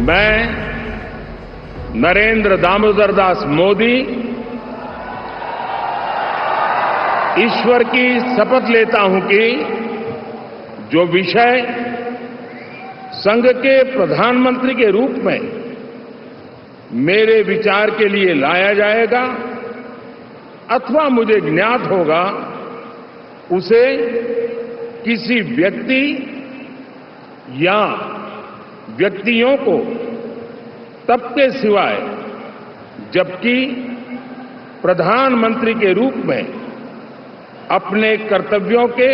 मैं नरेंद्र दामोदर दास मोदी ईश्वर की शपथ लेता हूं कि जो विषय संघ के प्रधानमंत्री के रूप में मेरे विचार के लिए लाया जाएगा अथवा मुझे ज्ञात होगा उसे किसी व्यक्ति या व्यक्तियों को तब के सिवाय जबकि प्रधानमंत्री के रूप में अपने कर्तव्यों के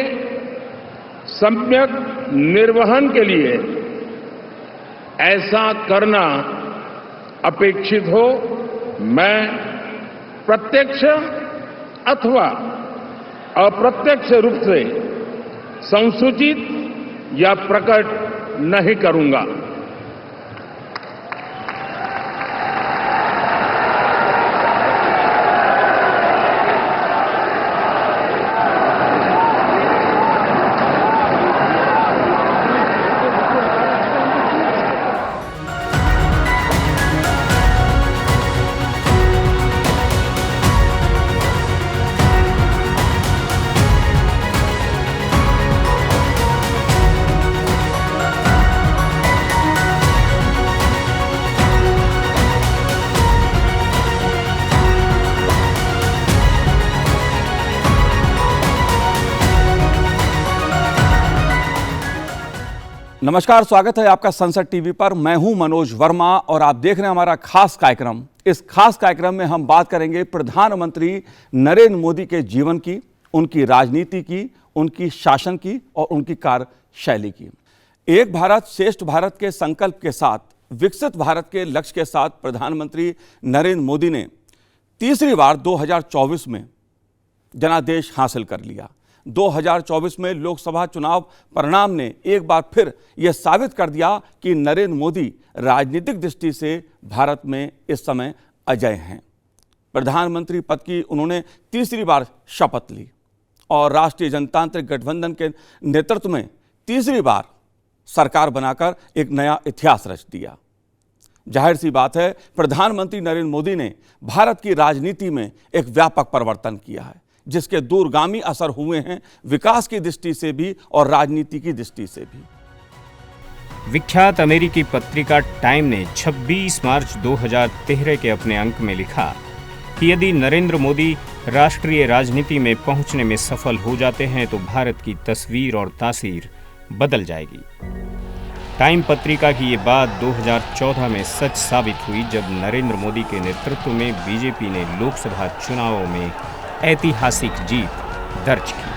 सम्यक निर्वहन के लिए ऐसा करना अपेक्षित हो, मैं प्रत्यक्ष अथवा अप्रत्यक्ष रूप से संसूचित या प्रकट नहीं करूंगा। नमस्कार, स्वागत है आपका संसद टीवी पर। मैं हूं मनोज वर्मा और आप देख रहे हैं हमारा खास कार्यक्रम। इस खास कार्यक्रम में हम बात करेंगे प्रधानमंत्री नरेंद्र मोदी के जीवन की, उनकी राजनीति की, उनकी शासन की और उनकी कार्यशैली की। एक भारत श्रेष्ठ भारत के संकल्प के साथ, विकसित भारत के लक्ष्य के साथ प्रधानमंत्री नरेंद्र मोदी ने तीसरी बार 2024 में जनादेश हासिल कर लिया। 2024 में लोकसभा चुनाव परिणाम ने एक बार फिर यह साबित कर दिया कि नरेंद्र मोदी राजनीतिक दृष्टि से भारत में इस समय अजय हैं। प्रधानमंत्री पद की उन्होंने तीसरी बार शपथ ली और राष्ट्रीय जनतांत्रिक गठबंधन के नेतृत्व में तीसरी बार सरकार बनाकर एक नया इतिहास रच दिया। जाहिर सी बात है, प्रधानमंत्री नरेंद्र मोदी ने भारत की राजनीति में एक व्यापक परिवर्तन किया है, जिसके दूरगामी असर हुए हैं विकास की दृष्टि से भी और राजनीति की दृष्टि से भी। विख्यात अमेरिकी पत्रिका टाइम ने 26 मार्च 2013 के अपने अंक में लिखा कि यदि नरेंद्र मोदी राष्ट्रीय राजनीति में पहुंचने में सफल हो जाते हैं तो भारत की तस्वीर और तासीर बदल जाएगी। टाइम पत्रिका की ये बात 2014 में सच साबित हुई जब नरेंद्र मोदी के नेतृत्व में बीजेपी ने लोकसभा चुनावों में ऐतिहासिक जीत दर्ज की।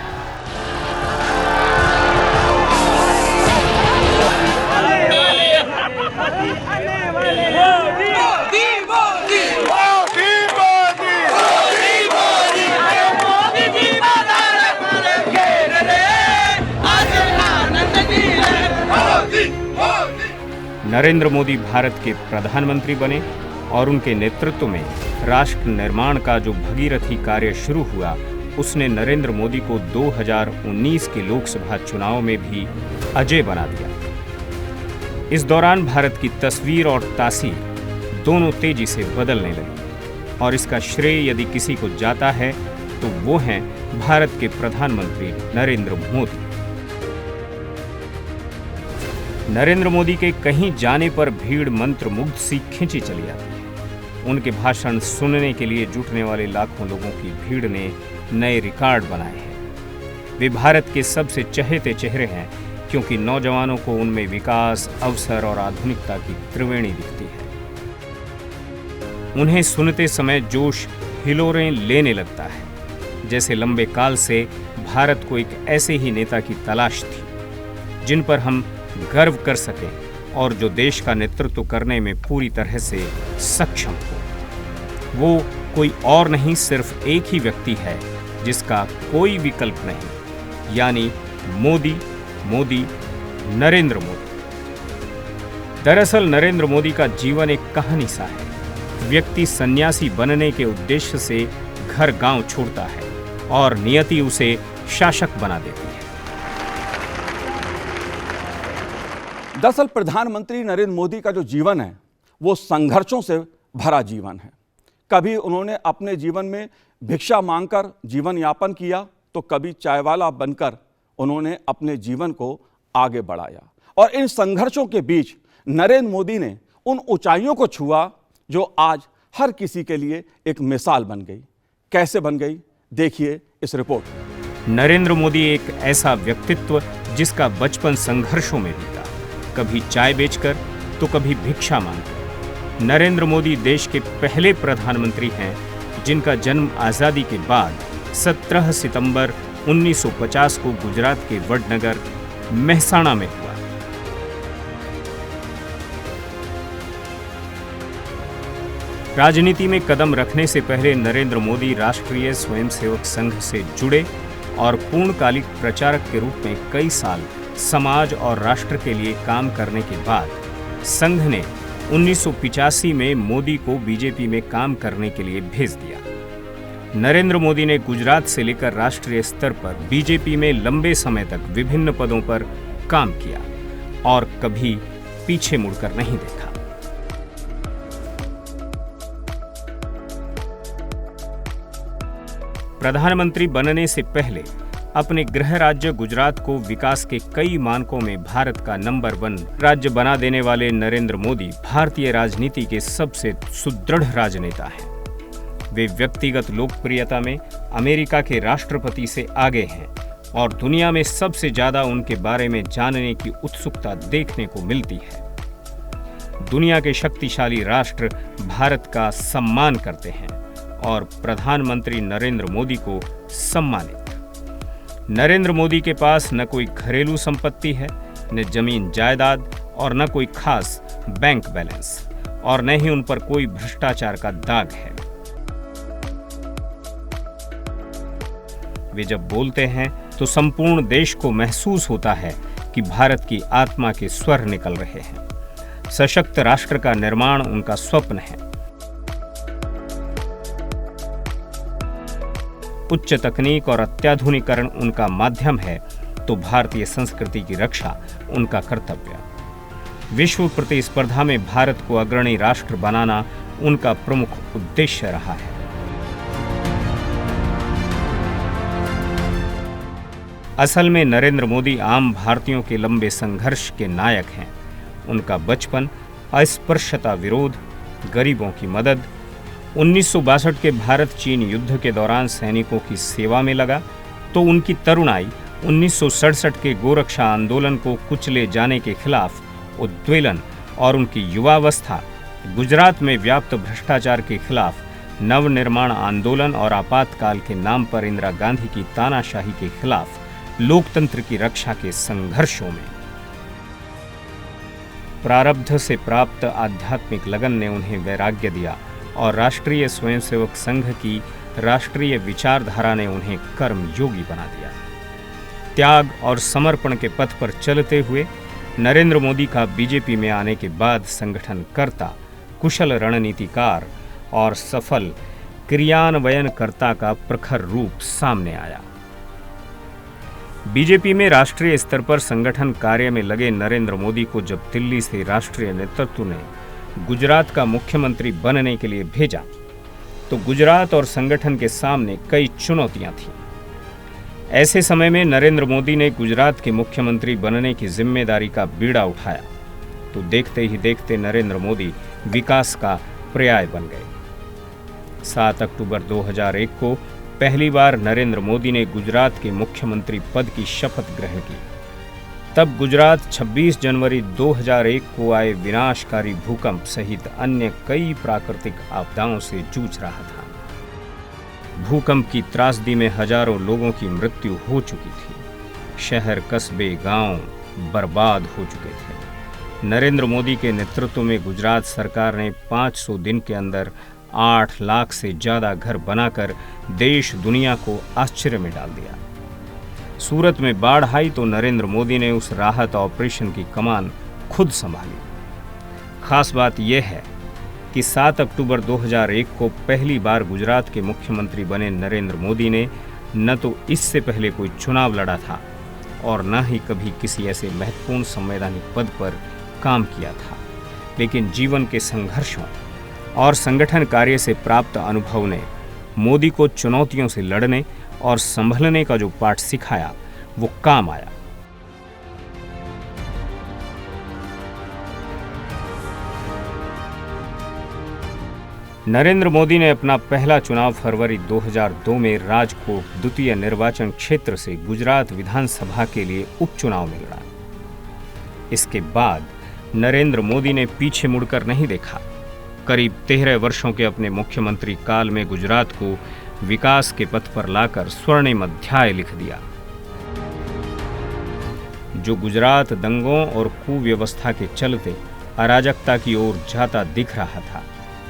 नरेंद्र मोदी भारत के प्रधानमंत्री बने और उनके नेतृत्व में राष्ट्र निर्माण का जो भगीरथी कार्य शुरू हुआ, उसने नरेंद्र मोदी को 2019 के लोकसभा चुनाव में भी अजय बना दिया। इस दौरान भारत की तस्वीर और तासीर दोनों तेजी से बदलने लगी और इसका श्रेय यदि किसी को जाता है तो वो हैं भारत के प्रधानमंत्री नरेंद्र मोदी। नरेंद्र मोदी के कहीं जाने पर भीड़ मंत्रमुग्ध सी खिंची चली आती है। उनके भाषण सुनने के लिए जुटने वाले लाखों लोगों की भीड़ ने नए रिकॉर्ड बनाए हैं। वे भारत के सबसे चहेते चेहरे हैं क्योंकि नौजवानों को उनमें विकास, अवसर और आधुनिकता की त्रिवेणी दिखती है। उन्हें सुनते समय जोश हिलोरें लेने लगता है, जैसे लंबे काल से भारत को एक ऐसे ही नेता की तलाश थी जिन पर हम गर्व कर सकें और जो देश का नेतृत्व करने में पूरी तरह से सक्षम हो। वो कोई और नहीं, सिर्फ एक ही व्यक्ति है जिसका कोई विकल्प नहीं, यानी मोदी, मोदी, नरेंद्र मोदी। दरअसल नरेंद्र मोदी का जीवन एक कहानी सा है। व्यक्ति सन्यासी बनने के उद्देश्य से घर गांव छोड़ता है और नियति उसे शासक बना देती है। दरअसल प्रधानमंत्री नरेंद्र मोदी का जो जीवन है वो संघर्षों से भरा जीवन है। कभी उन्होंने अपने जीवन में भिक्षा मांगकर जीवन यापन किया, तो कभी चायवाला बनकर उन्होंने अपने जीवन को आगे बढ़ाया। और इन संघर्षों के बीच नरेंद्र मोदी ने उन ऊंचाइयों को छुआ जो आज हर किसी के लिए एक मिसाल बन गई। कैसे बन गई, देखिए इस रिपोर्ट में। नरेंद्र मोदी एक ऐसा व्यक्तित्व जिसका बचपन संघर्षों में बीता, कभी चाय बेचकर तो कभी भिक्षा मांगकर। नरेंद्र मोदी देश के पहले प्रधानमंत्री हैं जिनका जन्म आजादी के बाद 17 सितंबर 1950 को गुजरात के वडनगर मेहसाणा में हुआ। राजनीति में कदम रखने से पहले नरेंद्र मोदी राष्ट्रीय स्वयंसेवक संघ से जुड़े और पूर्णकालिक प्रचारक के रूप में कई साल समाज और राष्ट्र के लिए काम करने के बाद संघ ने 1985 में मोदी को बीजेपी में काम करने के लिए भेज दिया। नरेंद्र मोदी ने गुजरात से लेकर राष्ट्रीय स्तर पर बीजेपी में लंबे समय तक विभिन्न पदों पर काम किया और कभी पीछे मुड़कर नहीं देखा। प्रधानमंत्री बनने से पहले अपने गृह राज्य गुजरात को विकास के कई मानकों में भारत का नंबर 1 राज्य बना देने वाले नरेंद्र मोदी भारतीय राजनीति के सबसे सुदृढ़ राजनेता हैं। वे व्यक्तिगत लोकप्रियता में अमेरिका के राष्ट्रपति से आगे हैं और दुनिया में सबसे ज्यादा उनके बारे में जानने की उत्सुकता देखने को मिलती है। दुनिया के शक्तिशाली राष्ट्र भारत का सम्मान करते हैं और प्रधानमंत्री नरेंद्र मोदी को सम्मानित। नरेंद्र मोदी के पास न कोई घरेलू संपत्ति है, न जमीन जायदाद और न कोई खास बैंक बैलेंस, और न ही उन पर कोई भ्रष्टाचार का दाग है। वे जब बोलते हैं तो संपूर्ण देश को महसूस होता है कि भारत की आत्मा के स्वर निकल रहे हैं। सशक्त राष्ट्र का निर्माण उनका स्वप्न है। उच्च तकनीक और अत्याधुनिकीकरण उनका माध्यम है तो भारतीय संस्कृति की रक्षा उनका कर्तव्य। विश्व प्रतिस्पर्धा में भारत को अग्रणी राष्ट्र बनाना उनका प्रमुख उद्देश्य रहा है। असल में नरेंद्र मोदी आम भारतीयों के लंबे संघर्ष के नायक हैं। उनका बचपन अस्पृश्यता विरोध, गरीबों की मदद, 1962 के भारत चीन युद्ध के दौरान सैनिकों की सेवा में लगा, तो उनकी तरुणाई 1967 के गोरक्षा आंदोलन को कुचले जाने के खिलाफ उद्वेलन और उनकी युवावस्था गुजरात में व्याप्त भ्रष्टाचार के खिलाफ नवनिर्माण आंदोलन और आपातकाल के नाम पर इंदिरा गांधी की तानाशाही के खिलाफ लोकतंत्र की रक्षा के संघर्षों में। प्रारब्ध से प्राप्त आध्यात्मिक लगन ने उन्हें वैराग्य दिया और राष्ट्रीय स्वयंसेवक संघ की राष्ट्रीय विचारधारा ने उन्हें कर्मयोगी बना दिया। त्याग और समर्पण के पथ पर चलते हुए नरेंद्र मोदी का बीजेपी में आने के बाद संगठनकर्ता, कुशल रणनीतिकार और सफल क्रियान्वयनकर्ता का प्रखर रूप सामने आया। बीजेपी में राष्ट्रीय स्तर पर संगठन कार्य में लगे नरेंद्र मोदी को जब दिल्ली से राष्ट्रीय नेतृत्व ने गुजरात का मुख्यमंत्री बनने के लिए भेजा, तो गुजरात और संगठन के सामने कई चुनौतियां थीं। ऐसे समय में नरेंद्र मोदी ने गुजरात के मुख्यमंत्री बनने की जिम्मेदारी का बीड़ा उठाया, तो देखते ही देखते नरेंद्र मोदी विकास का पर्याय बन गए। 7 अक्टूबर 2001 को पहली बार नरेंद्र मोदी ने गुजरात के मुख्यमंत्री पद की शपथ ग्रहण की। तब गुजरात 26 जनवरी 2001 को आए विनाशकारी भूकंप सहित अन्य कई प्राकृतिक आपदाओं से जूझ रहा था। भूकंप की त्रासदी में हजारों लोगों की मृत्यु हो चुकी थी। शहर, कस्बे, गांव बर्बाद हो चुके थे। नरेंद्र मोदी के नेतृत्व में गुजरात सरकार ने 500 दिन के अंदर 8 लाख से ज्यादा घर बनाकर देश दुनिया को आश्चर्य में डाल दिया। सूरत में बाढ़ आई तो नरेंद्र मोदी ने उस राहत ऑपरेशन की कमान खुद संभाली। खास बात यह है कि 7 अक्टूबर 2001 को पहली बार गुजरात के मुख्यमंत्री बने नरेंद्र मोदी ने न तो इससे पहले कोई चुनाव लड़ा था और न ही कभी किसी ऐसे महत्वपूर्ण संवैधानिक पद पर काम किया था, लेकिन जीवन के संघर्षों और संगठन कार्य से प्राप्त अनुभव ने मोदी को चुनौतियों से लड़ने और संभलने का जो पाठ सिखाया वो काम आया। नरेंद्र मोदी ने अपना पहला चुनाव फरवरी 2002 में राजकोट द्वितीय निर्वाचन क्षेत्र से गुजरात विधानसभा के लिए उपचुनाव में लड़ा। इसके बाद नरेंद्र मोदी ने पीछे मुड़कर नहीं देखा। करीब 13 वर्षों के अपने मुख्यमंत्री काल में गुजरात को विकास के पथ पर लाकर स्वर्णिम अध्याय लिख दिया। जो गुजरात दंगों और कुव्यवस्था के चलते अराजकता की ओर जाता दिख रहा था,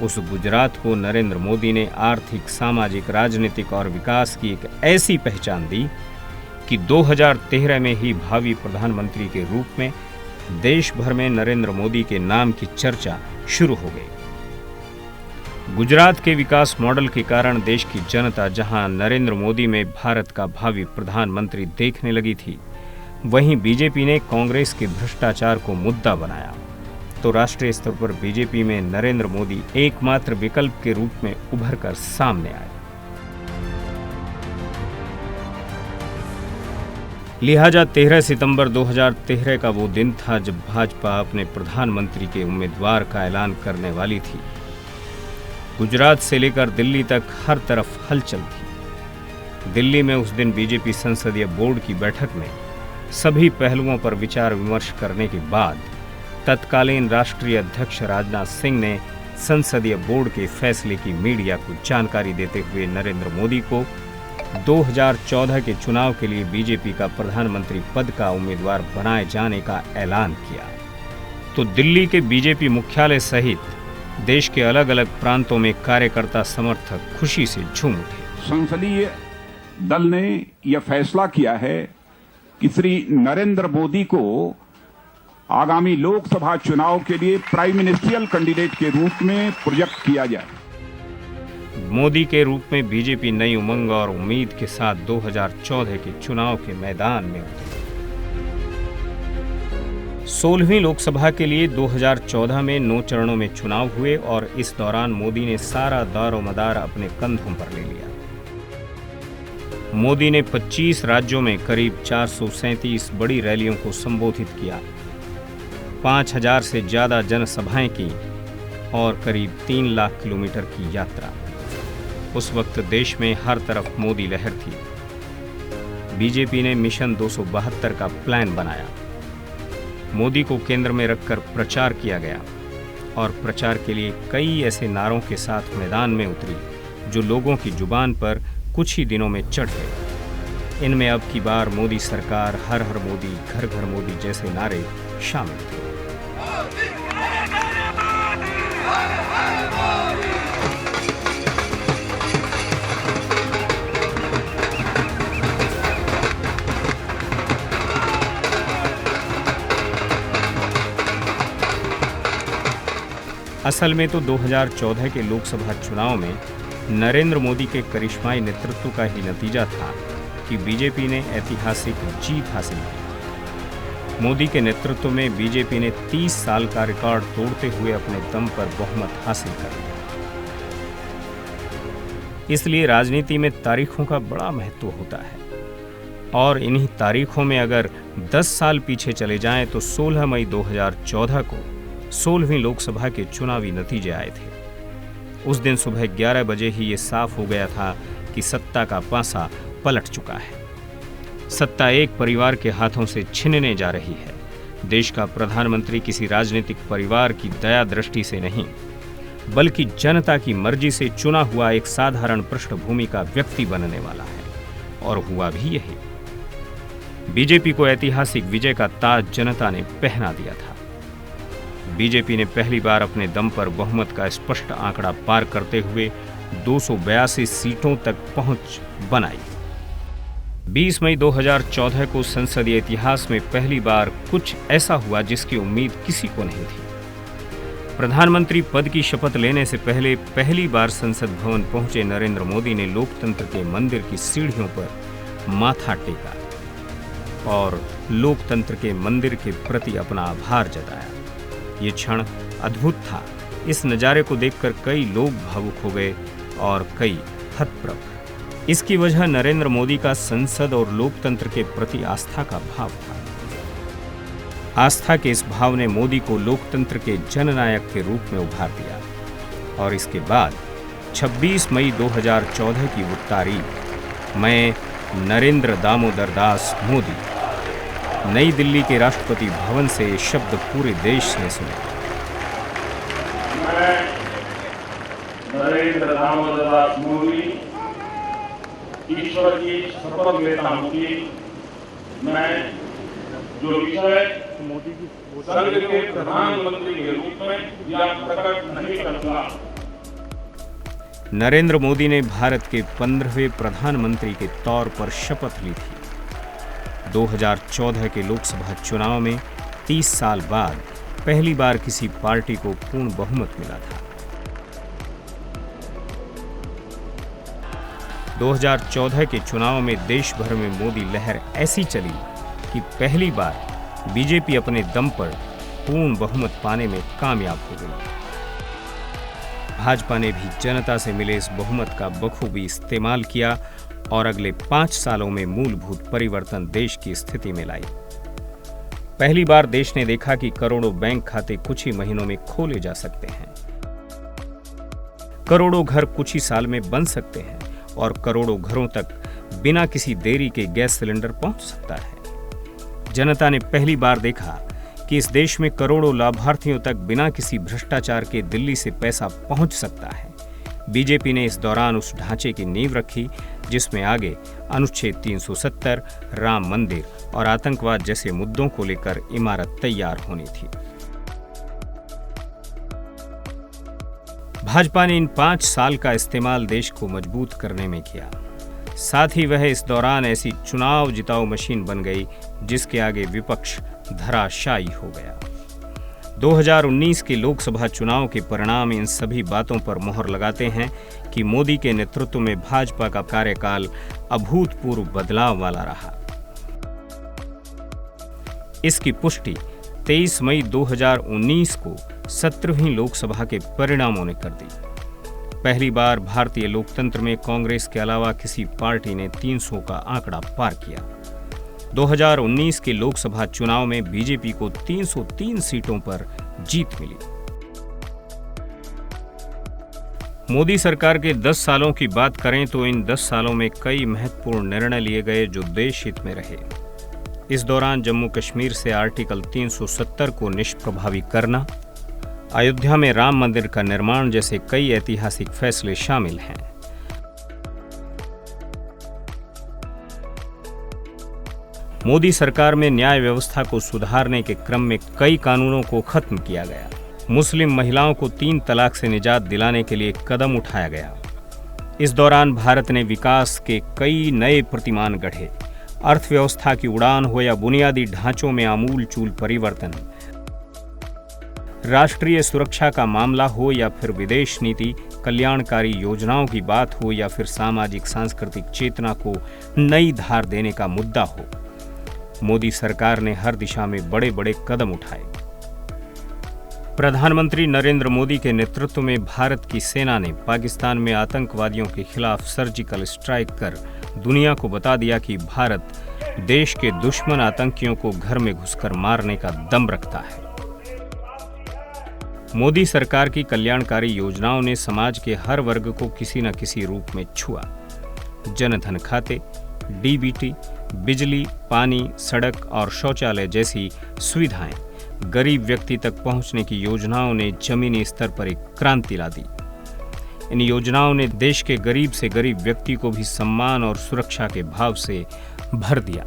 उस गुजरात को नरेंद्र मोदी ने आर्थिक, सामाजिक, राजनीतिक और विकास की एक ऐसी पहचान दी कि 2013 में ही भावी प्रधानमंत्री के रूप में देश भर में नरेंद्र मोदी के नाम की चर्चा शुरू हो गई। गुजरात के विकास मॉडल के कारण देश की जनता जहां नरेंद्र मोदी में भारत का भावी प्रधानमंत्री देखने लगी थी, वहीं बीजेपी ने कांग्रेस के भ्रष्टाचार को मुद्दा बनाया, तो राष्ट्रीय स्तर पर बीजेपी में नरेंद्र मोदी एकमात्र विकल्प के रूप में उभर कर सामने आए। लिहाजा 13 सितंबर 2013 का वो दिन था जब भाजपा अपने प्रधानमंत्री के उम्मीदवार का ऐलान करने वाली थी। गुजरात से लेकर दिल्ली तक हर तरफ हलचल थी। दिल्ली में उस दिन बीजेपी संसदीय बोर्ड की बैठक में सभी पहलुओं पर विचार विमर्श करने के बाद तत्कालीन राष्ट्रीय अध्यक्ष राजनाथ सिंह ने संसदीय बोर्ड के फैसले की मीडिया को जानकारी देते हुए नरेंद्र मोदी को 2014 के चुनाव के लिए बीजेपी का प्रधानमंत्री पद का उम्मीदवार बनाए जाने का ऐलान किया। तो दिल्ली के बीजेपी मुख्यालय सहित देश के अलग अलग प्रांतों में कार्यकर्ता समर्थक खुशी से झूम उठे। संसदीय दल ने यह फैसला किया है कि श्री नरेंद्र मोदी को आगामी लोकसभा चुनाव के लिए प्राइम मिनिस्ट्रियल कैंडिडेट के रूप में प्रोजेक्ट किया जाए। मोदी के रूप में बीजेपी नई उमंग और उम्मीद के साथ 2014 के चुनाव के मैदान में उतरी। 16वीं लोकसभा के लिए 2014 में 9 चरणों में चुनाव हुए और इस दौरान मोदी ने सारा दारोमदार अपने कंधों पर ले लिया। मोदी ने 25 राज्यों में करीब 437 बड़ी रैलियों को संबोधित किया, 5000 से ज्यादा जनसभाएं की और करीब 3 लाख किलोमीटर की यात्रा। उस वक्त देश में हर तरफ मोदी लहर थी। बीजेपी ने मिशन 272 का प्लान बनाया। मोदी को केंद्र में रखकर प्रचार किया गया और प्रचार के लिए कई ऐसे नारों के साथ मैदान में उतरी जो लोगों की जुबान पर कुछ ही दिनों में चढ़ गए। इनमें अब की बार मोदी सरकार, हर हर मोदी, घर घर मोदी जैसे नारे शामिल थे। असल में तो 2014 के लोकसभा चुनाव में नरेंद्र मोदी के करिश्माई नेतृत्व का ही नतीजा था कि बीजेपी ने ऐतिहासिक जीत हासिल की। मोदी के नेतृत्व में बीजेपी ने 30 साल का रिकॉर्ड तोड़ते हुए अपने दम पर बहुमत हासिल कर लिया। इसलिए राजनीति में तारीखों का बड़ा महत्व होता है और इन्हीं तारीखों में अगर 10 साल पीछे चले जाएं तो 16 मई 2014 को 16वीं लोकसभा के चुनावी नतीजे आए थे। उस दिन सुबह 11 बजे ही ये साफ हो गया था कि सत्ता का पासा पलट चुका है। सत्ता एक परिवार के हाथों से छिनने जा रही है। देश का प्रधानमंत्री किसी राजनीतिक परिवार की दया दृष्टि से नहीं, बल्कि जनता की मर्जी से चुना हुआ एक साधारण पृष्ठभूमि का व्यक्ति बनने वाला है, और हुआ भी यही। बीजेपी को ऐतिहासिक विजय का ताज जनता ने पहना दिया था। बीजेपी ने पहली बार अपने दम पर बहुमत का स्पष्ट आंकड़ा पार करते हुए 282 सीटों तक पहुंच बनाई। 20 मई 2014 को संसदीय इतिहास में पहली बार कुछ ऐसा हुआ जिसकी उम्मीद किसी को नहीं थी। प्रधानमंत्री पद की शपथ लेने से पहले पहली बार संसद भवन पहुंचे नरेंद्र मोदी ने लोकतंत्र के मंदिर की सीढ़ियों पर माथा टेका। और लोकतंत्र के मंदिर के प्रति अपना आभार जताया। ये क्षण अद्भुत था। इस नज़ारे को देखकर कई लोग भावुक हो गए और कई हतप्रभ। इसकी वजह नरेंद्र मोदी का संसद और लोकतंत्र के प्रति आस्था का भाव था। आस्था के इस भाव ने मोदी को लोकतंत्र के जननायक के रूप में उभार दिया और इसके बाद 26 मई 2014 की वो तारीख मैं नरेंद्र दामोदर दास मोदी, नई दिल्ली के राष्ट्रपति भवन से ये शब्द पूरे देश ने सुने। मैं नरेंद्र दामोदर दास मोदी ईश्वर की शपथ लेता हूं कि मैं जो विषय संघ के प्रधानमंत्री के रूप में या प्रकट नहीं करूंगा। नरेंद्र मोदी ने भारत के 15वें प्रधानमंत्री के तौर पर शपथ ली थी। 2014 के लोकसभा चुनाव में 30 साल बाद पहली बार किसी पार्टी को पूर्ण बहुमत मिला था। 2014 के चुनाव में देश भर में मोदी लहर ऐसी चली कि पहली बार बीजेपी अपने दम पर पूर्ण बहुमत पाने में कामयाब हो गई। भाजपा ने भी जनता से मिले इस बहुमत का बखूबी इस्तेमाल किया और अगले 5 सालों में मूलभूत परिवर्तन देश की स्थिति में लाई। पहली बार देश ने देखा कि करोड़ों बैंक खाते कुछ ही महीनों में खोले जा सकते हैं, करोड़ों घर कुछ ही साल में बन सकते हैं और करोड़ों घरों तक बिना किसी देरी के गैस सिलेंडर पहुंच सकता है। जनता ने पहली बार देखा कि इस देश में करोड़ों लाभार्थियों तक बिना किसी भ्रष्टाचार के दिल्ली से पैसा पहुंच सकता है। बीजेपी ने इस दौरान उस ढांचे की नींव रखी जिसमें आगे अनुच्छेद 370, राम मंदिर और आतंकवाद जैसे मुद्दों को लेकर इमारत तैयार होनी थी। भाजपा ने इन 5 साल का इस्तेमाल देश को मजबूत करने में किया। साथ ही वह इस दौरान ऐसी चुनाव जिताऊ मशीन बन गई जिसके आगे विपक्ष धराशायी हो गया। 2019 के लोकसभा चुनाव के परिणाम इन सभी बातों पर मोहर लगाते हैं कि मोदी के नेतृत्व में भाजपा का कार्यकाल अभूतपूर्व बदलाव वाला रहा। इसकी पुष्टि 23 मई 2019 को 17वीं लोकसभा के परिणामों ने कर दी। पहली बार भारतीय लोकतंत्र में कांग्रेस के अलावा किसी पार्टी ने 300 का आंकड़ा पार किया। 2019 के लोकसभा चुनाव में बीजेपी को 303 सीटों पर जीत मिली। मोदी सरकार के 10 सालों की बात करें तो इन 10 सालों में कई महत्वपूर्ण निर्णय लिए गए जो देश हित में रहे। इस दौरान जम्मू कश्मीर से आर्टिकल 370 को निष्प्रभावी करना, अयोध्या में राम मंदिर का निर्माण जैसे कई ऐतिहासिक फैसले शामिल हैं। मोदी सरकार में न्याय व्यवस्था को सुधारने के क्रम में कई कानूनों को खत्म किया गया। मुस्लिम महिलाओं को 3 तलाक से निजात दिलाने के लिए कदम उठाया गया। इस दौरान भारत ने विकास के कई नए प्रतिमान गढ़े। अर्थव्यवस्था की उड़ान हो या बुनियादी ढांचों में आमूल-चूल परिवर्तन, राष्ट्रीय सुरक्षा का मामला हो या फिर विदेश नीति, कल्याणकारी योजनाओं की बात हो या फिर सामाजिक सांस्कृतिक चेतना को नई धार देने का मुद्दा हो, मोदी सरकार ने हर दिशा में बड़े बड़े कदम उठाए। प्रधानमंत्री नरेंद्र मोदी के नेतृत्व में भारत की सेना ने पाकिस्तान में आतंकवादियों के खिलाफ सर्जिकल स्ट्राइक कर दुनिया को बता दिया कि भारत देश के दुश्मन आतंकियों को घर में घुसकर मारने का दम रखता है। मोदी सरकार की कल्याणकारी योजनाओं ने समाज के हर वर्ग को किसी न किसी रूप में छुआ। जनधन खाते, डीबीटी, बिजली, पानी, सड़क और शौचालय जैसी सुविधाएं गरीब व्यक्ति तक पहुंचने की योजनाओं ने जमीनी स्तर पर एक क्रांति ला दी। इन योजनाओं ने देश के गरीब से गरीब व्यक्ति को भी सम्मान और सुरक्षा के भाव से भर दिया।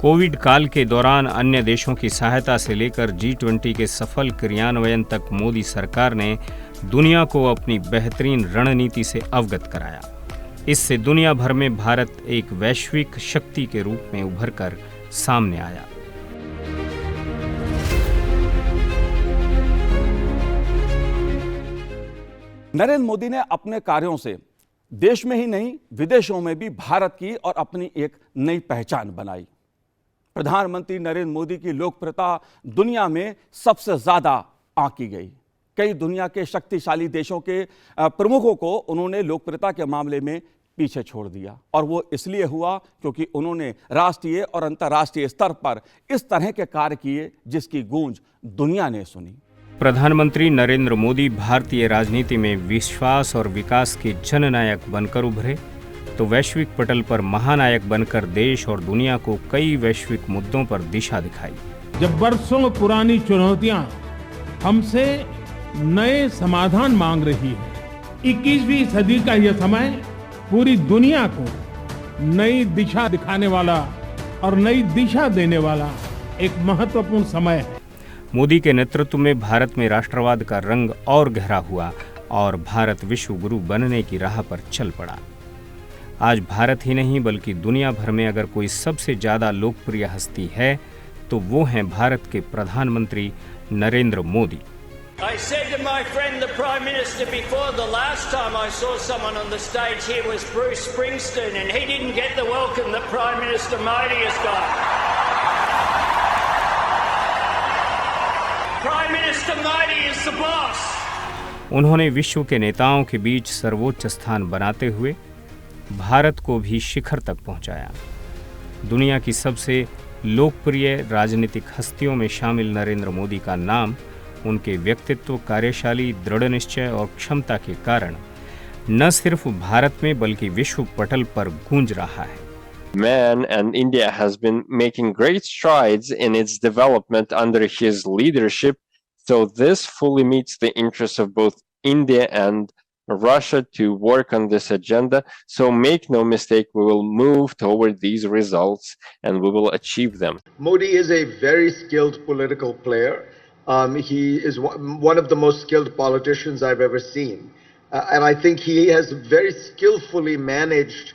कोविड काल के दौरान अन्य देशों की सहायता से लेकर G20 के सफल क्रियान्वयन तक मोदी सरकार ने दुनिया को अपनी बेहतरीन रणनीति से अवगत कराया। इससे दुनिया भर में भारत एक वैश्विक शक्ति के रूप में उभरकर सामने आया। नरेंद्र मोदी ने अपने कार्यों से देश में ही नहीं विदेशों में भी भारत की और अपनी एक नई पहचान बनाई। प्रधानमंत्री नरेंद्र मोदी की लोकप्रियता दुनिया में सबसे ज्यादा आंकी गई। कई दुनिया के शक्तिशाली देशों के प्रमुखों को उन्होंने लोकप्रियता के मामले में पीछे छोड़ दिया, और वो इसलिए हुआ क्योंकि उन्होंने राष्ट्रीय और अंतर्राष्ट्रीय स्तर पर इस तरह के कार्य किए जिसकी गूंज दुनिया ने सुनी। प्रधानमंत्री नरेंद्र मोदी भारतीय राजनीति में विश्वास और विकास के जननायक बनकर उभरे तो वैश्विक पटल पर महानायक बनकर देश और दुनिया को कई वैश्विक मुद्दों पर दिशा दिखाई। जब बरसों पुरानी चुनौतियां हमसे नए समाधान मांग रही है, 21वीं सदी का यह समय पूरी दुनिया को नई दिशा दिखाने वाला और नई दिशा देने वाला एक महत्वपूर्ण समय है। मोदी के नेतृत्व में भारत में राष्ट्रवाद का रंग और गहरा हुआ और भारत विश्व गुरु बनने की राह पर चल पड़ा। आज भारत ही नहीं बल्कि दुनिया भर में अगर कोई सबसे ज्यादा लोकप्रिय हस्ती है तो वो हैं भारत के प्रधानमंत्री Narendra Modi. I said to my friend the Prime Minister before, the last time I saw someone on the stage here was Bruce Springsteen, and he didn't get the welcome that Prime Minister Modi has got. Prime Minister Modi is the boss. उन्होंने विश्व के नेताओं के बीच सर्वोच्च स्थान बनाते हुए भारत को भी शिखर तक पहुंचाया। दुनिया की सबसे लोकप्रिय राजनीतिक हस्तियों में शामिल नरेंद्र मोदी का नाम उनके व्यक्तित्व, कार्यशाली दृढ़ निश्चय और क्षमता के कारण न सिर्फ भारत में बल्कि विश्व पटल पर गूंज रहा है। Man and India has been making great strides in its development under his leadership, so this fully meets the interests of both India and Russia to work on this agenda. So make no mistake, we will move toward these results and we will achieve them. Modi is a very skilled political player. He is one of the most skilled politicians I've ever seen. And I think he has very skillfully managed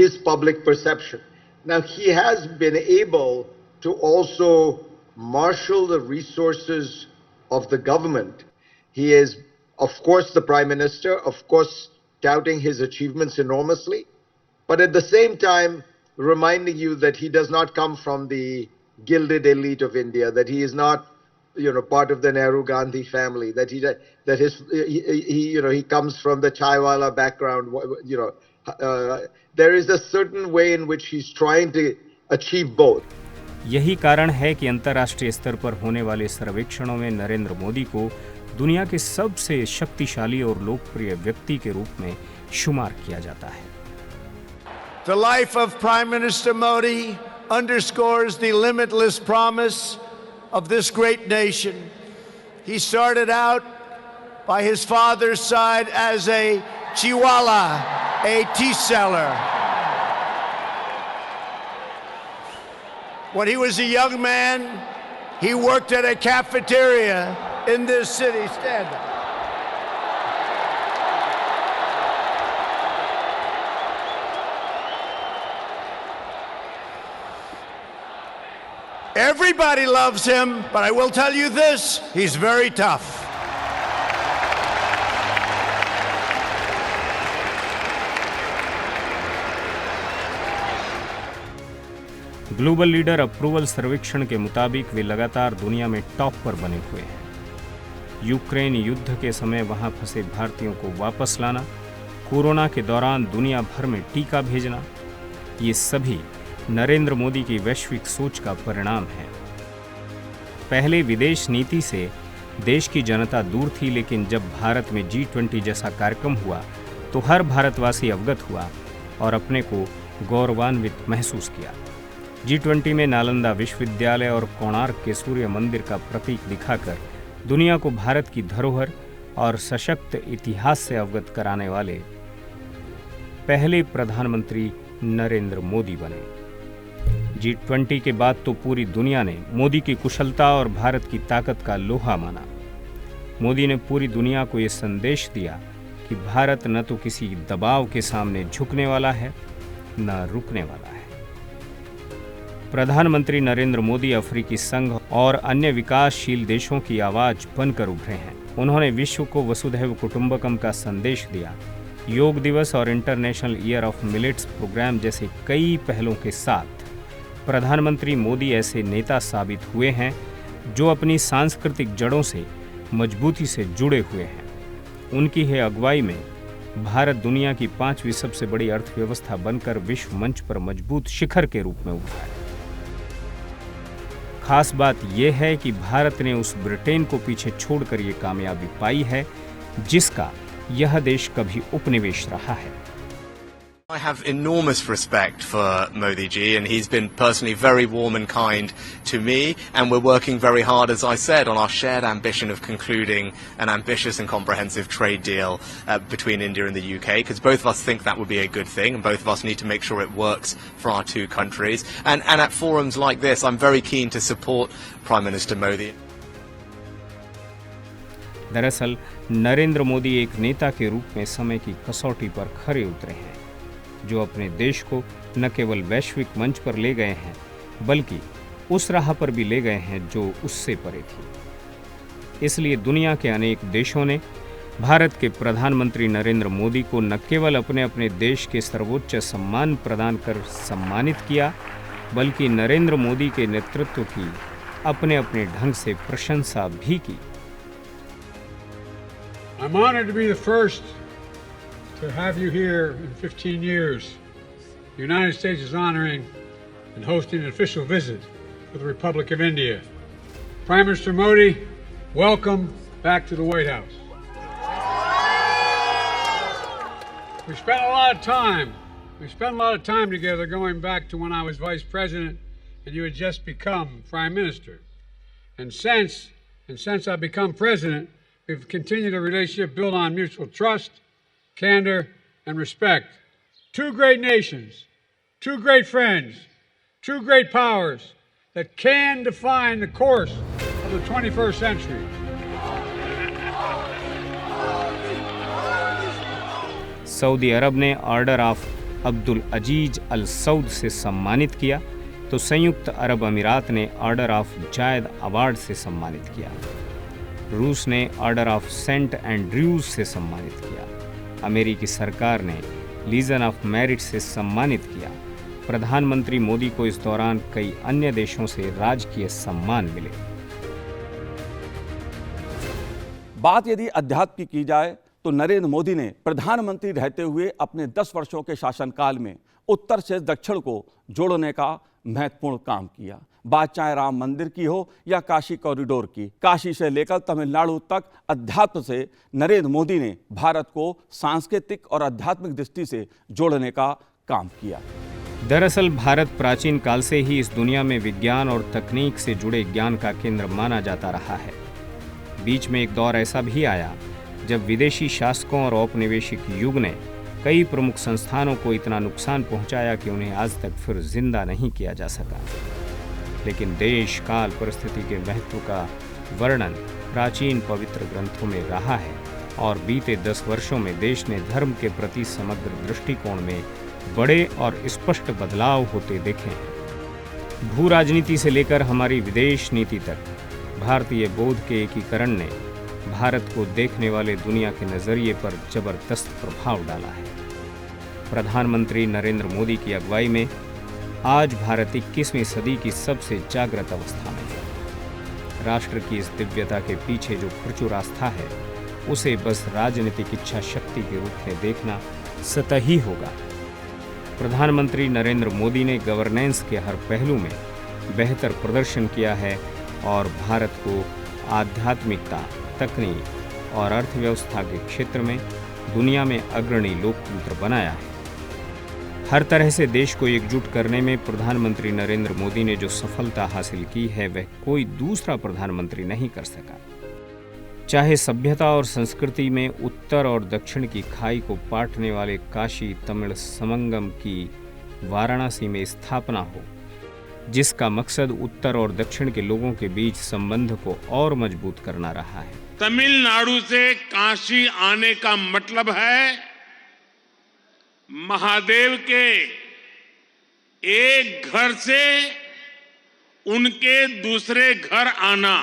his public perception. Now, he has been able to also marshal the resources of the government. He is, of course, the Prime Minister, of course, touting his achievements enormously, but at the same time, reminding you that he does not come from the gilded elite of India, that he is not, part of the Nehru Gandhi family, that he comes from the chaiwala background. There is a certain way in which he's trying to achieve both. यही कारण है कि अंतर्राष्ट्रीय स्तर पर होने वाले सर्वेक्षणों में नरेंद्र मोदी को दुनिया के सबसे शक्तिशाली और लोकप्रिय व्यक्ति के रूप में शुमार किया जाता है। The life of Prime Minister Modi underscores the limitless promise of this great nation. He started out by his father's side as a chiwala, a tea seller. When he was a young man, he worked at a cafeteria in this city. Stand up. Everybody loves him, but I will tell you this, he's very tough. Global leader approval सर्वेक्षण के मुताबिक वे लगातार दुनिया में top पर बने हुए हैं। यूक्रेन युद्ध के समय वहां फंसे भारतीयों को वापस लाना, कोरोना के दौरान दुनिया भर में टीका भेजना, ये सभी नरेंद्र मोदी की वैश्विक सोच का परिणाम है। पहले विदेश नीति से देश की जनता दूर थी, लेकिन जब भारत में G20 जैसा कार्यक्रम हुआ तो हर भारतवासी अवगत हुआ और अपने को गौरवान्वित महसूस किया। G20 में नालंदा विश्वविद्यालय और कोणार्क के सूर्य मंदिर का प्रतीक दिखाकर दुनिया को भारत की धरोहर और सशक्त इतिहास से अवगत कराने वाले पहले प्रधानमंत्री नरेंद्र मोदी बने। G20 के बाद तो पूरी दुनिया ने मोदी की कुशलता और भारत की ताकत का लोहा माना। मोदी ने पूरी दुनिया को ये संदेश दिया कि भारत न तो किसी दबाव के सामने झुकने वाला है, न रुकने वाला है। प्रधानमंत्री नरेंद्र मोदी अफ्रीकी संघ और अन्य विकासशील देशों की आवाज बनकर उभरे हैं। उन्होंने विश्व को वसुधैव कुटुंबकम का संदेश दिया। योग दिवस और international year of millets programme जैसे कई पहलों के साथ प्रधानमंत्री मोदी ऐसे नेता साबित हुए हैं जो अपनी सांस्कृतिक जड़ों से मजबूती से जुड़े हुए हैं। उनकी ही अगुवाई में भारत दुनिया की 5वीं सबसे बड़ी अर्थव्यवस्था बनकर विश्व मंच पर मजबूत शिखर के रूप में उभरा है। खास बात यह है कि भारत ने उस ब्रिटेन को पीछे छोड़कर ये कामयाबी पाई है जिसका यह देश कभी उपनिवेश रहा है। I have enormous respect for Modi ji, and he's been personally very warm and kind to me, and we're working very hard, as I said, on our shared ambition of concluding an ambitious and comprehensive trade deal between India and the UK, because both of us think that would be a good thing, and both of us need to make sure it works for our two countries. And at forums like this, I'm very keen to support Prime Minister Modi. दरअसल नरेंद्र मोदी एक नेता के रूप में समय की कसौटी पर खरे उतरे हैं, जो अपने देश को न केवल वैश्विक मंच पर ले गए हैं बल्कि उस राह पर भी ले गए हैं जो उससे परे थी। इसलिए दुनिया के अनेक देशों ने भारत के प्रधानमंत्री नरेंद्र मोदी को न केवल अपने अपने देश के सर्वोच्च सम्मान प्रदान कर सम्मानित किया, बल्कि नरेंद्र मोदी के नेतृत्व की अपने अपने ढंग से प्रशंसा भी की। I'm honored to be the first to have you here in 15 years. The United States is honoring and hosting an official visit for the Republic of India. Prime Minister Modi, welcome back to the White House. We spent a lot of time together going back to when I was Vice President and you had just become Prime Minister. And since I've become President, we've continued a relationship built on mutual trust, candor, and respect. Two great nations, two great friends, two great powers that can define the course of the 21st century. Saudi Arab ने order of Abdul Aziz Al Saud से सम्मानित किया, तो संयुक्त अरब अमीरात ने order of Zayed award से सम्मानित किया। रूस ने ऑर्डर ऑफ सेंट एंड्रयूज से सम्मानित किया। अमेरिकी सरकार ने लीजन ऑफ मेरिट से सम्मानित किया। प्रधानमंत्री मोदी को इस दौरान कई अन्य देशों से राजकीय सम्मान मिले। बात यदि अध्यात्म की की जाए तो नरेंद्र मोदी ने प्रधानमंत्री रहते हुए अपने 10 वर्षों के शासनकाल में उत्तर से दक्षिण को जोड़ने का महत्वपूर्ण काम किया। बात चाहे राम मंदिर की हो या काशी कॉरिडोर की, काशी से लेकर तमिलनाडु तक अध्यात्म से नरेंद्र मोदी ने भारत को सांस्कृतिक और आध्यात्मिक दृष्टि से जोड़ने का काम किया। दरअसल भारत प्राचीन काल से ही इस दुनिया में विज्ञान और तकनीक से जुड़े ज्ञान का केंद्र माना जाता रहा है। बीच में एक दौर ऐसा भी आया जब विदेशी शासकों और औपनिवेशिक युग ने कई प्रमुख संस्थानों को इतना नुकसान पहुंचाया कि उन्हें आज तक फिर जिंदा नहीं किया जा सका। लेकिन देश काल परिस्थिति के महत्व का वर्णन प्राचीन पवित्र ग्रंथों में रहा है और बीते 10 वर्षों में देश ने धर्म के प्रति समग्र दृष्टिकोण में बड़े और स्पष्ट बदलाव होते देखे हैं। भू राजनीति से लेकर हमारी विदेश नीति तक भारतीय बोध के एकीकरण ने भारत को देखने वाले दुनिया के नजरिए पर जबरदस्त प्रभाव डाला है। प्रधानमंत्री नरेंद्र मोदी की अगुवाई में आज भारत 21वीं सदी की सबसे जागृत अवस्था में है। राष्ट्र की इस दिव्यता के पीछे जो प्रचुर आस्था है, उसे बस राजनीतिक इच्छा शक्ति के रूप में देखना सतही होगा। प्रधानमंत्री नरेंद्र मोदी ने गवर्नेंस के हर पहलू में बेहतर प्रदर्शन किया है और भारत को आध्यात्मिकता, तकनीक और अर्थव्यवस्था के क्षेत्र में दुनिया में अग्रणी लोकतंत्र बनाया है। हर तरह से देश को एकजुट करने में प्रधानमंत्री नरेंद्र मोदी ने जो सफलता हासिल की है, वह कोई दूसरा प्रधानमंत्री नहीं कर सका। चाहे सभ्यता और संस्कृति में उत्तर और दक्षिण की खाई को पाटने वाले काशी तमिल संगम की वाराणसी में स्थापना हो, जिसका मकसद उत्तर और दक्षिण के लोगों के बीच संबंध को और मजबूत करना रहा है। तमिलनाडु से काशी आने का मतलब है महादेव के एक घर से उनके दूसरे घर आना।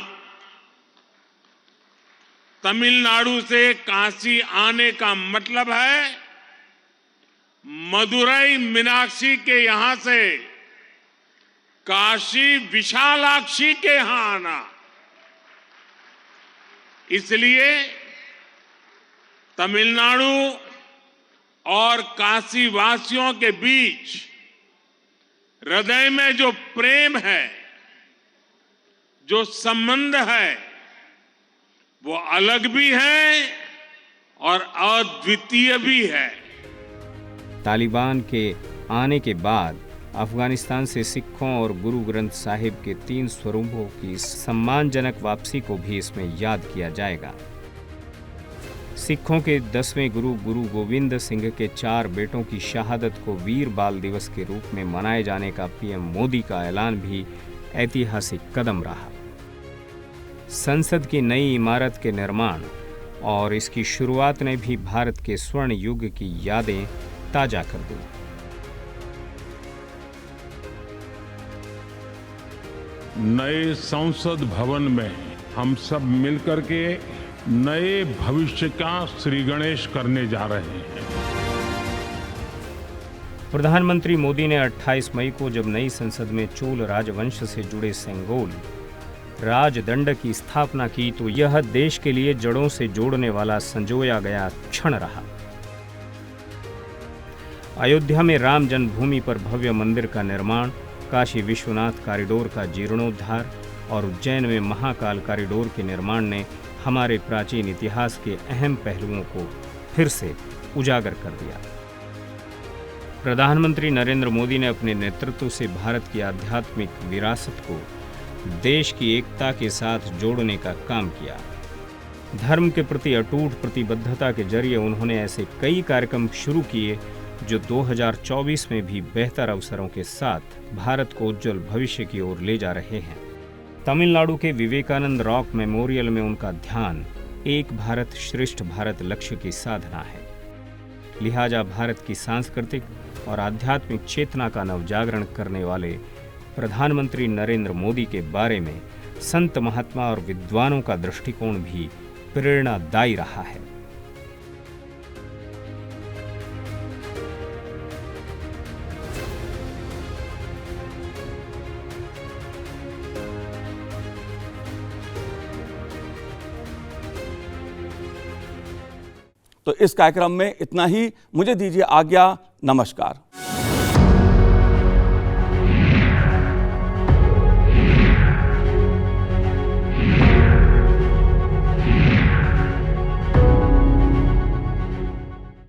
तमिलनाडु से काशी आने का मतलब है मदुरई मीनाक्षी के यहां से काशी विशालाक्षी के यहां आना। इसलिए तमिलनाडु और काशी वासियों के बीच हृदय में जो प्रेम है, जो संबंध है, वो अलग भी है और अद्वितीय भी है। तालिबान के आने के बाद अफगानिस्तान से सिखों और गुरु ग्रंथ साहिब के 3 स्वरूपों की सम्मानजनक वापसी को भी इसमें याद किया जाएगा। सिखों के 10वें गुरु गुरु गोविंद सिंह के 4 बेटों की शहादत को वीर बाल दिवस के रूप में मनाए जाने का पीएम मोदी का ऐलान भी ऐतिहासिक कदम रहा। संसद की नई इमारत के निर्माण और इसकी शुरुआत ने भी भारत के स्वर्ण युग की यादें ताजा कर दी। नए संसद भवन में हम सब मिलकर के नए भविष्य का श्री गणेश करने जा रहे हैं। प्रधानमंत्री मोदी ने 28 मई को जब नई संसद में चोल राजवंश से जुड़े सेंगोल राजदंड की स्थापना की तो यह देश के लिए जड़ों से जोड़ने वाला संजोया गया क्षण रहा। अयोध्या में राम जन्मभूमि पर भव्य मंदिर का निर्माण, काशी विश्वनाथ कॉरिडोर का जीर्णोद्धार और उज्जैन में महाकाल कॉरिडोर के निर्माण ने हमारे प्राचीन इतिहास के अहम पहलुओं को फिर से उजागर कर दिया। प्रधानमंत्री नरेंद्र मोदी ने अपने नेतृत्व से भारत की आध्यात्मिक विरासत को देश की एकता के साथ जोड़ने का काम किया। धर्म के प्रति अटूट प्रतिबद्धता के जरिए उन्होंने ऐसे कई कार्यक्रम शुरू किए जो 2024 में भी बेहतर अवसरों के साथ भारत को उज्जवल भविष्य की ओर ले जा रहे हैं। तमिलनाडु के विवेकानंद रॉक मेमोरियल में उनका ध्यान एक भारत श्रेष्ठ भारत लक्ष्य की साधना है। लिहाजा भारत की सांस्कृतिक और आध्यात्मिक चेतना का नवजागरण करने वाले प्रधानमंत्री नरेंद्र मोदी के बारे में संत महात्मा और विद्वानों का दृष्टिकोण भी प्रेरणादायी रहा है। तो इस कार्यक्रम में इतना ही। मुझे दीजिए आज्ञा। नमस्कार।